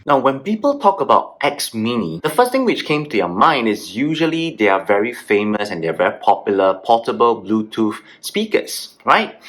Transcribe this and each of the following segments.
Now, when people talk about X Mini, the first thing which came to your mind is usually they are very famous and they're very popular portable Bluetooth speakers, right?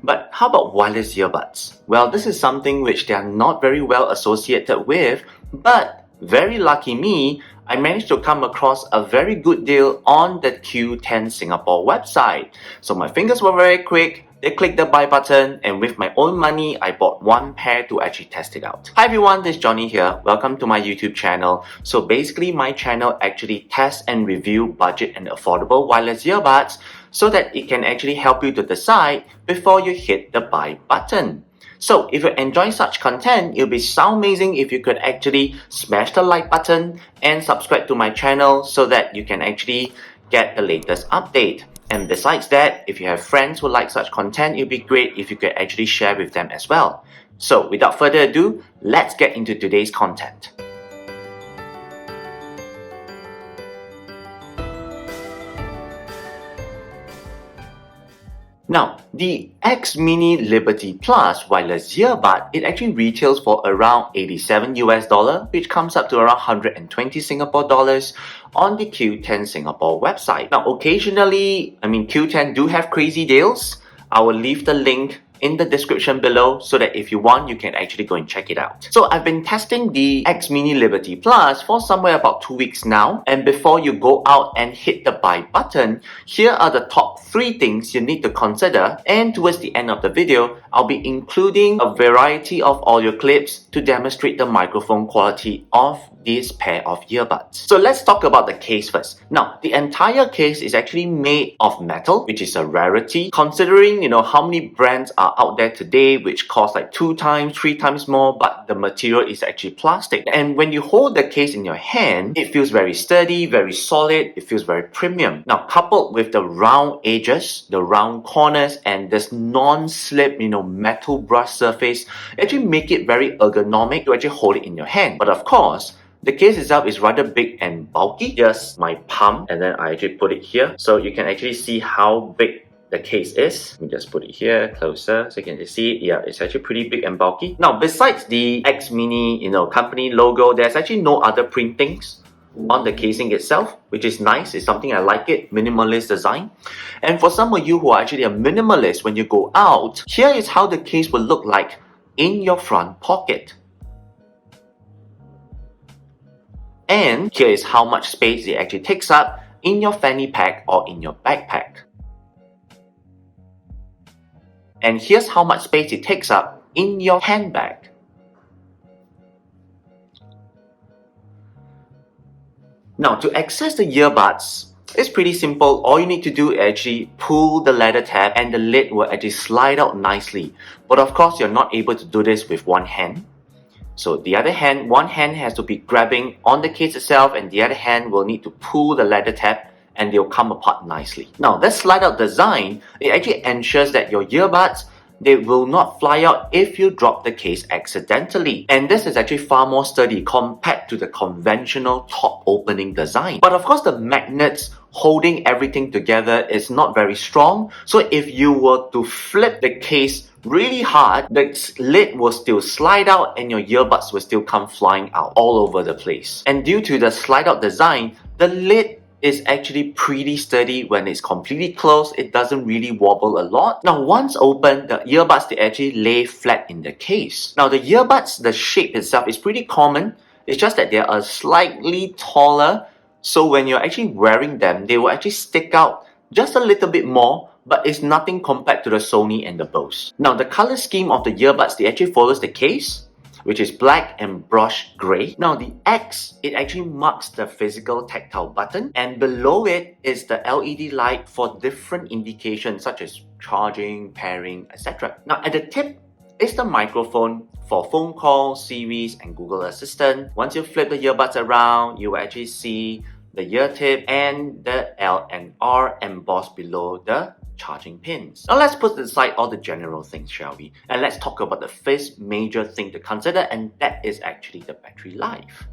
But how about wireless earbuds? Well, this is something which they are not very well associated with, but very lucky me, I managed to come across a very good deal on the Q10 Singapore website. So my fingers were very quick. They clicked the buy button, and with my own money, I bought one pair to actually test it out. Hi everyone, this is Johnny here. Welcome to my YouTube channel. So basically, my channel actually tests and review budget and affordable wireless earbuds so that it can actually help you to decide before you hit the buy button. So if you enjoy such content, it would be so amazing if you could actually smash the like button and subscribe to my channel so that you can actually get the latest update. And besides that, if you have friends who like such content, it would be great if you could actually share with them as well. So without further ado, let's get into today's content. Now, the X Mini Liberty Plus wireless earbud, it actually retails for around $87, which comes up to around 120 Singapore dollars on the Q10 Singapore website. Now, occasionally, Q10 do have crazy deals. I will leave the link in the description below so that if you want, you can actually go and check it out. So I've been testing the X Mini Liberty Plus for somewhere about 2 weeks now. And before you go out and hit the buy button, here are the top 3 things you need to consider. And towards the end of the video, I'll be including a variety of audio clips to demonstrate the microphone quality of this pair of earbuds. So let's talk about the case first. Now, the entire case is actually made of metal, which is a rarity considering, how many brands are out there today which cost like 2 times, 3 times more, but the material is actually plastic. And when you hold the case in your hand, it feels very sturdy, very solid, it feels very premium. Now, coupled with the round edges, the round corners, and this non-slip, metal brush surface, actually make it very ergonomic to actually hold it in your hand. But of course, the case itself is rather big and bulky. Here's my palm, and then I actually put it here. So you can actually see how big the case is. Let me just put it here closer so you can see it. Yeah, it's actually pretty big and bulky. Now, besides the X Mini, company logo, there's actually no other printings on the casing itself, which is nice. It's something I like it. Minimalist design. And for some of you who are actually a minimalist, when you go out, here is how the case will look like in your front pocket. And here is how much space it actually takes up in your fanny pack or in your backpack. And here's how much space it takes up in your handbag. Now, to access the earbuds, it's pretty simple. All you need to do is actually pull the leather tab and the lid will actually slide out nicely. But of course, you're not able to do this with one hand. So the other hand, one hand has to be grabbing on the case itself and the other hand will need to pull the leather tab and they'll come apart nicely. Now, this slide out design, it actually ensures that your earbuds, they will not fly out if you drop the case accidentally. And this is actually far more sturdy compared to the conventional top opening design. But of course, the magnets holding everything together is not very strong. So if you were to flip the case really hard, the lid will still slide out and your earbuds will still come flying out all over the place. And due to the slide out design, the lid is actually pretty sturdy. When it's completely closed, it doesn't really wobble a lot. Now, once open, the earbuds, they actually lay flat in the case. Now, the earbuds, the shape itself is pretty common. It's just that they are slightly taller. So when you're actually wearing them, they will actually stick out just a little bit more, but it's nothing compared to the Sony and the Bose. Now, the color scheme of the earbuds, they actually follows the case, which is black and brushed gray. Now, the X, it actually marks the physical tactile button, and below it is the LED light for different indications such as charging, pairing, etc. Now, at the tip is the microphone for phone calls, Siri, and Google Assistant. Once you flip the earbuds around, you will actually see the ear tip and the L and R embossed below the charging pins. Now let's put aside all the general things, shall we? And let's talk about the first major thing to consider, and that is actually the battery life.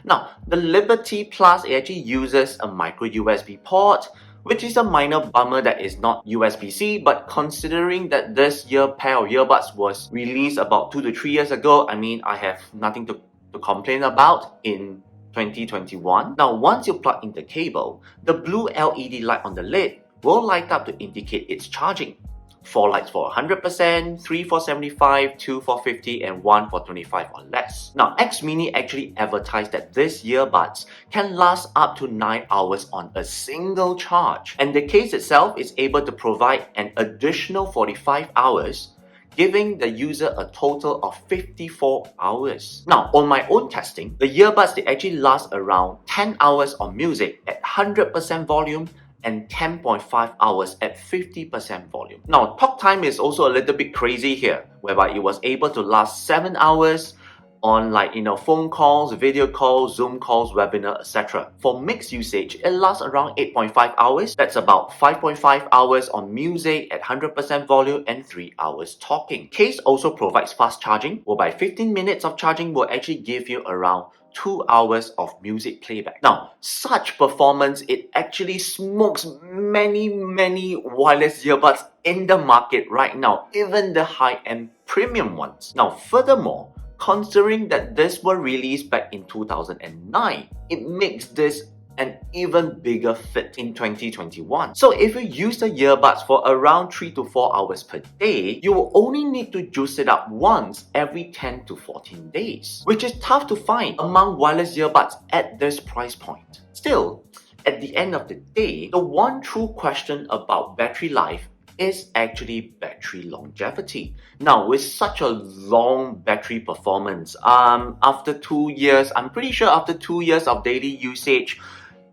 Now, the Liberty Plus, it actually uses a micro USB port, which is a minor bummer that is not USB-C, but considering that this pair of earbuds was released about 2 to 3 years ago, I have nothing to to complain about in 2021. Now, once you plug in the cable, the blue LED light on the lid will light up to indicate it's charging. 4 lights for 100%, 3 for 75, 2 for 50, and 1 for 25 or less. Now, X-Mini actually advertised that these earbuds can last up to 9 hours on a single charge. And the case itself is able to provide an additional 45 hours, giving the user a total of 54 hours. Now, on my own testing, the earbuds, they actually last around 10 hours on music at 100% volume and 10.5 hours at 50% volume. Now, talk time is also a little bit crazy here, whereby it was able to last 7 hours on phone calls, video calls, Zoom calls, webinar, etc. For mixed usage, it lasts around 8.5 hours. That's about 5.5 hours on music at 100% volume and 3 hours talking. Case also provides fast charging, whereby 15 minutes of charging will actually give you around 2 hours of music playback. Now, such performance, it actually smokes many wireless earbuds in the market right now, even the high-end premium ones. Now, furthermore, considering that this were released back in 2009, it makes this an even bigger fit in 2021. So if you use the earbuds for around 3 to 4 hours per day, you will only need to juice it up once every 10 to 14 days, which is tough to find among wireless earbuds at this price point. Still, at the end of the day, the one true question about battery life is actually battery longevity. Now, with such a long battery performance, after 2 years, I'm pretty sure after 2 years of daily usage,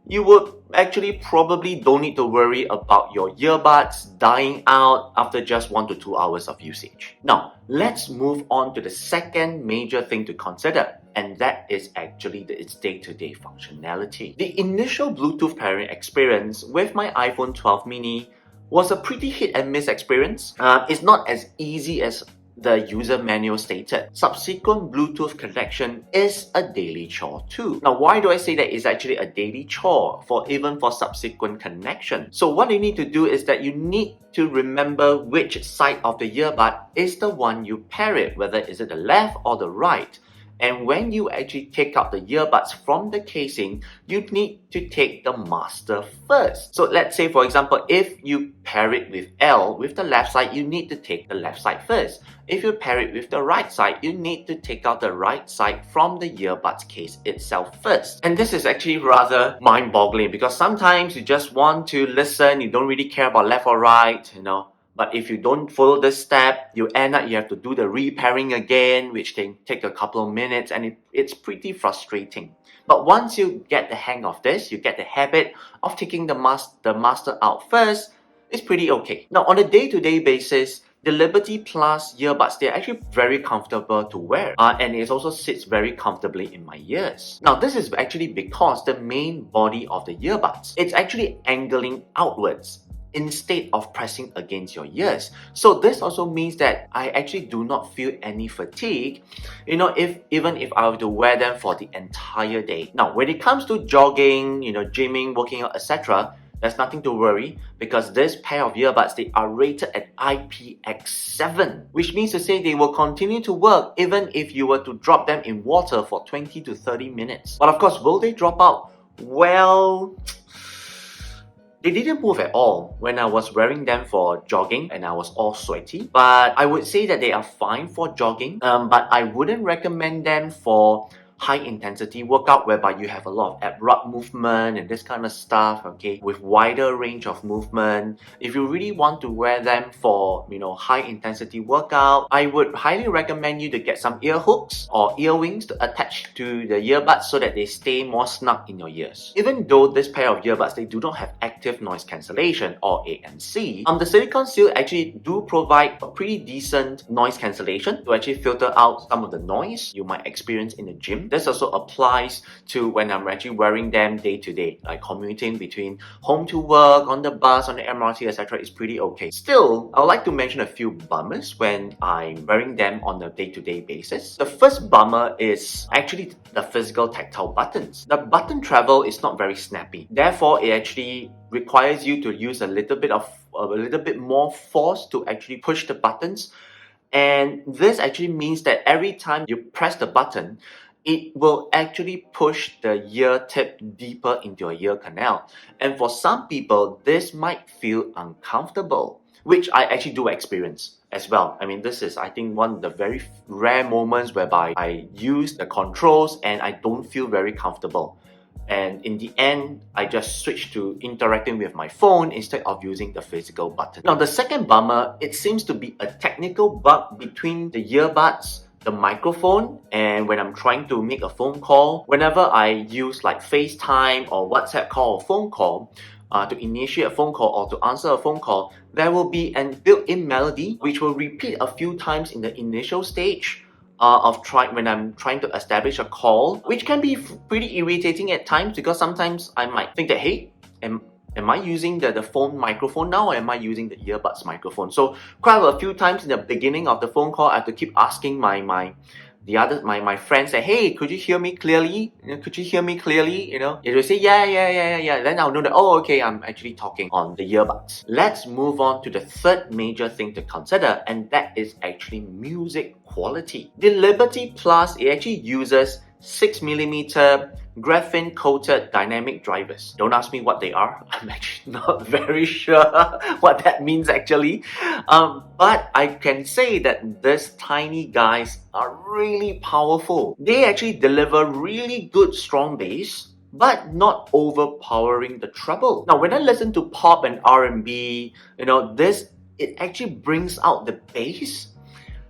you would actually probably don't need to worry about your earbuds dying out after just 1 to 2 hours of usage. Now, let's move on to the second major thing to consider, and that is actually its day-to-day functionality. The initial Bluetooth pairing experience with my iPhone 12 mini was a pretty hit and miss experience. It's not as easy as the user manual stated. Subsequent Bluetooth connection is a daily chore too. Now, why do I say that it's actually a daily chore even for subsequent connection? So what you need to do is that you need to remember which side of the earbud is the one you pair it, whether is it the left or the right. And when you actually take out the earbuds from the casing, you need to take the master first. So let's say, for example, if you pair it with L, with the left side, you need to take the left side first. If you pair it with the right side, you need to take out the right side from the earbuds case itself first. And this is actually rather mind-boggling because sometimes you just want to listen, you don't really care about left or right, But if you don't follow this step, you end up you have to do the repairing again, which can take a couple of minutes, and it's pretty frustrating. But once you get the hang of this, you get the habit of taking the master out first, it's pretty okay. Now, on a day-to-day basis, the Liberty Plus earbuds, they're actually very comfortable to wear, and it also sits very comfortably in my ears. Now, this is actually because the main body of the earbuds, it's actually angling outwards instead of pressing against your ears. So this also means that I actually do not feel any fatigue, even if I were to wear them for the entire day. Now, when it comes to jogging, gymming, working out, etc., there's nothing to worry because this pair of earbuds, they are rated at IPX7, which means to say they will continue to work even if you were to drop them in water for 20 to 30 minutes. But of course, will they drop out? Well, they didn't move at all when I was wearing them for jogging and I was all sweaty. But I would say that they are fine for jogging, but I wouldn't recommend them for high intensity workout whereby you have a lot of abrupt movement and this kind of stuff, okay, with wider range of movement. If you really want to wear them for, high intensity workout, I would highly recommend you to get some ear hooks or ear wings to attach to the earbuds so that they stay more snug in your ears. Even though this pair of earbuds, they do not have active noise cancellation or ANC, the silicone seal actually do provide a pretty decent noise cancellation to actually filter out some of the noise you might experience in the gym. This also applies to when I'm actually wearing them day to day, like commuting between home to work, on the bus, on the MRT, etc. is pretty okay. Still, I would like to mention a few bummers when I'm wearing them on a day-to-day basis. The first bummer is actually the physical tactile buttons. The button travel is not very snappy. Therefore, it actually requires you to use a little bit more force to actually push the buttons. And this actually means that every time you press the button, it will actually push the ear tip deeper into your ear canal. And for some people, this might feel uncomfortable, which I actually do experience as well. I mean, this is, I think, one of the very rare moments whereby I use the controls and I don't feel very comfortable. And in the end, I just switched to interacting with my phone instead of using the physical button. Now, the second bummer, it seems to be a technical bug between the earbuds, the microphone, and when I'm trying to make a phone call. Whenever I use like FaceTime or WhatsApp call or phone call, to initiate a phone call or to answer a phone call, there will be an built-in melody which will repeat a few times in the initial stage when I'm trying to establish a call, which can be pretty irritating at times because sometimes I might think that, hey, am I using the phone microphone now, or am I using the earbuds microphone? So quite a few times in the beginning of the phone call, I have to keep asking my friends say, hey, could you hear me clearly? Could you hear me clearly? It will say, yeah. Then I'll know that, oh, okay, I'm actually talking on the earbuds. Let's move on to the third major thing to consider, and that is actually music quality. The Liberty Plus, it actually uses 6mm graphene coated dynamic drivers. Don't ask me what they are. I'm actually not very sure what that means actually. But I can say that these tiny guys are really powerful. They actually deliver really good strong bass, but not overpowering the treble. Now, when I listen to pop and R&B, it actually brings out the bass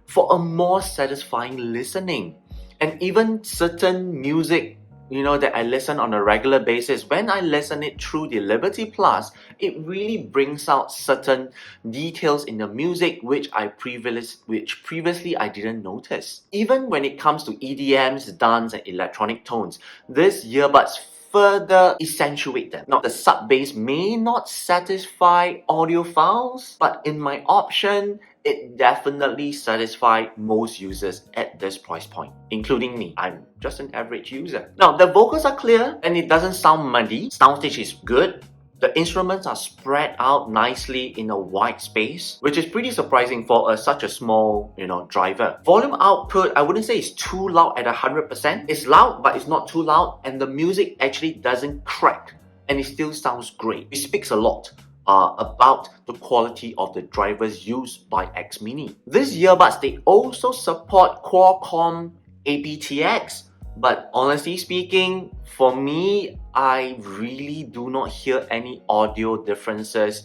for a more satisfying listening. And even certain music, that I listen on a regular basis, when I listen it through the Liberty Plus, it really brings out certain details in the music which previously I didn't notice. Even when it comes to EDMs, dance, and electronic tones, these earbuds further accentuate them. Now, the sub bass may not satisfy audiophiles, but in my option, it definitely satisfies most users at this price point, including me. I'm just an average user. Now, the vocals are clear and it doesn't sound muddy. Soundstage is good. The instruments are spread out nicely in a wide space, which is pretty surprising for such a small, driver. Volume output, I wouldn't say it's too loud at 100%. It's loud, but it's not too loud, and the music actually doesn't crack, and it still sounds great. It speaks a lot about the quality of the drivers used by X Mini. These earbuds, they also support Qualcomm aptX, but honestly speaking, for me, I really do not hear any audio differences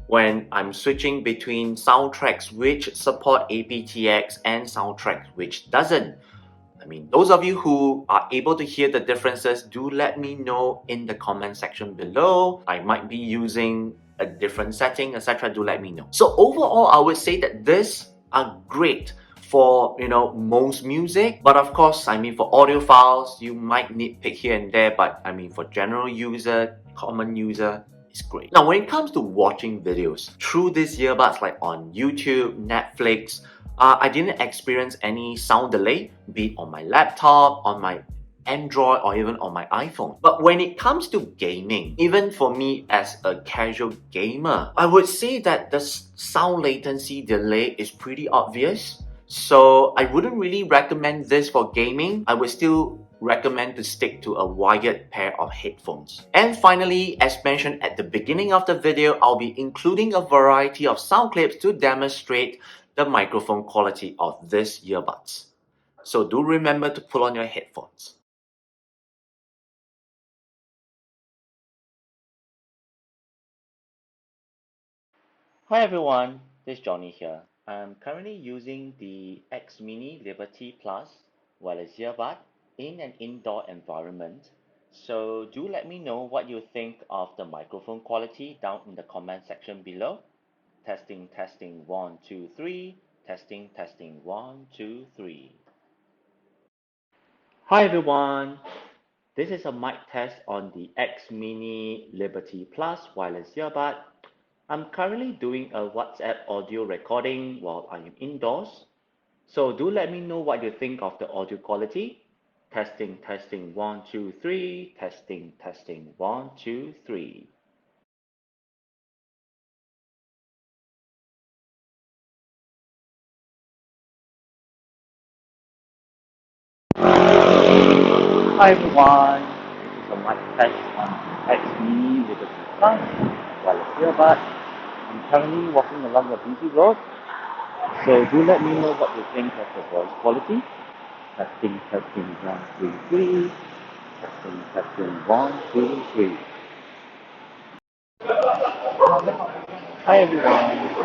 when I'm switching between soundtracks which support aptX and soundtracks which doesn't. I mean, those of you who are able to hear the differences, do let me know in the comment section below. I might be using a different setting, etc. Do let me know. So overall, I would say that these are great for most music, but of course, I mean, for audiophiles, you might nitpick here and there, but I mean, for general user, common user, it's great. Now, when it comes to watching videos through these earbuds, like on YouTube, Netflix, I didn't experience any sound delay, be it on my laptop, on my Android, or even on my iPhone. But when it comes to gaming, even for me as a casual gamer, I would say that the sound latency delay is pretty obvious. So I wouldn't really recommend this for gaming. I would still recommend to stick to a wired pair of headphones. And finally, as mentioned at the beginning of the video, I'll be including a variety of sound clips to demonstrate the microphone quality of these earbuds. So do remember to put on your headphones. Hi everyone, this is Johnny here. I'm currently using the X Mini Liberty Plus wireless earbud in an indoor environment. So do let me know what you think of the microphone quality down in the comment section below. Testing, 1, 2, 3. Testing, 1, 2, 3. Hi everyone, this is a mic test on the X Mini Liberty Plus wireless earbud. I'm currently doing a WhatsApp audio recording while I am indoors. So do let me know what you think of the audio quality. Testing, 1, 2, 3. Testing, 1, 2, 3. Hi everyone, this is a mic test on the X Mini Liberty Plus wireless earbud. I'm currently walking along a busy road, so do let me know what you think of the voice quality. Testing, testing, 1, 2, 3. Testing, testing, 1, 2, 3. Hi everyone, this is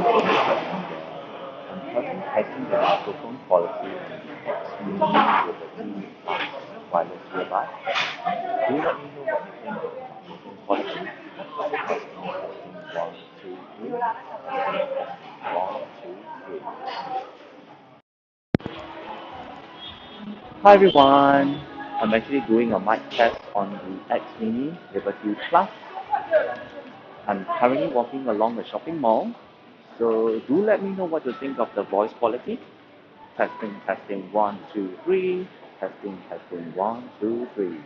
I'm currently testing the microphone quality on the X Mini Liberty Plus wireless earbud. Do let me know what you think of the microphone quality. Testing, testing, 1, 2, 3. Testing, 1, 2, 3. Hi everyone, I'm actually doing a mic test on the X Mini Liberty Plus. I'm currently walking along the shopping mall, so do let me know what you think of the voice quality. Testing, testing, 1, 2, 3. Testing, testing, 1, 2, 3.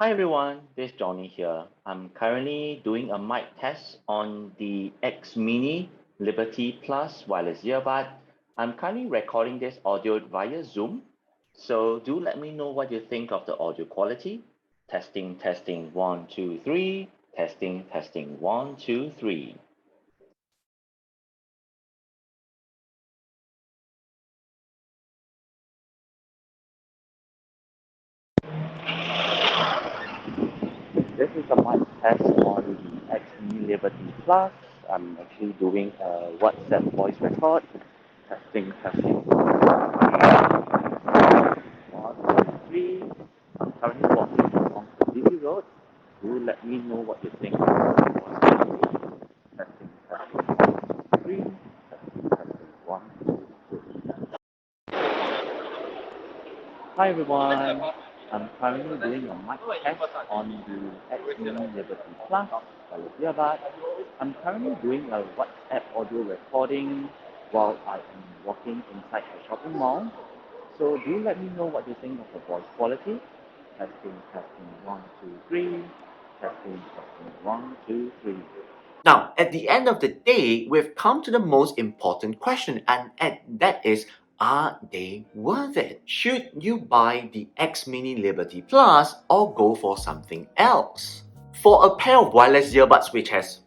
Hi everyone, this is Johnny here. I'm currently doing a mic test on the X Mini Liberty Plus wireless earbud. I'm currently recording this audio via Zoom, so do let me know what you think of the audio quality. Testing, testing, 1, 2, 3. Testing, testing, 1, 2, 3. This is a mic test on the X Mini Liberty Plus. I'm actually doing a WhatsApp voice record. Testing, testing. 1, 2, 3. I'm currently walking along the busy road. Do let me know what you think. Testing, testing, 1, 2, 3. Testing, testing, 1, 2, 3. Hi everyone. I'm currently doing a mic test on the X Mini Liberty Plus wireless earbud. I'm currently doing a WhatsApp audio recording while I am walking inside the shopping mall. So do let me know what you think of the voice quality. Testing, testing, 1, 2, 3. Testing, testing, 1, 2, 3. Now, at the end of the day, we've come to the most important question, and that is, are they worth it? Should you buy the X Mini Liberty Plus or go for something else? For a pair of wireless earbuds which has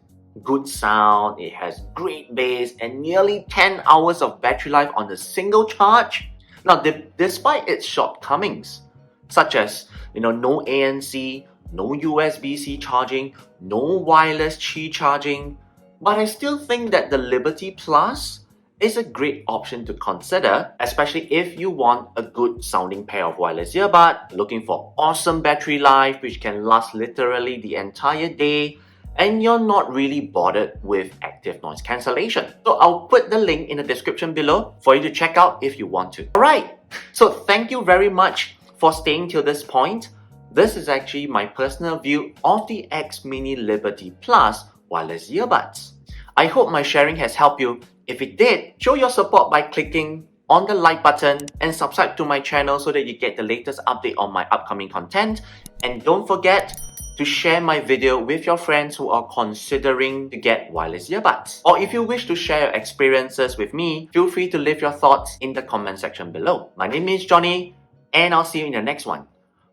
good sound, it has great bass, and nearly 10 hours of battery life on a single charge. Now, despite its shortcomings, such as no ANC, no USB-C charging, no wireless Qi charging, but I still think that the Liberty Plus is a great option to consider, especially if you want a good sounding pair of wireless earbud, looking for awesome battery life which can last literally the entire day, and you're not really bothered with active noise cancellation. So I'll put the link in the description below for you to check out if you want to. Alright, so thank you very much for staying till this point. This is actually my personal view of the X Mini Liberty Plus wireless earbuds. I hope my sharing has helped you. If it did, show your support by clicking on the like button and subscribe to my channel so that you get the latest update on my upcoming content. And don't forget to share my video with your friends who are considering to get wireless earbuds. Or if you wish to share your experiences with me, feel free to leave your thoughts in the comment section below. My name is Johnny, and I'll see you in the next one.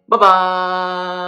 Bye bye!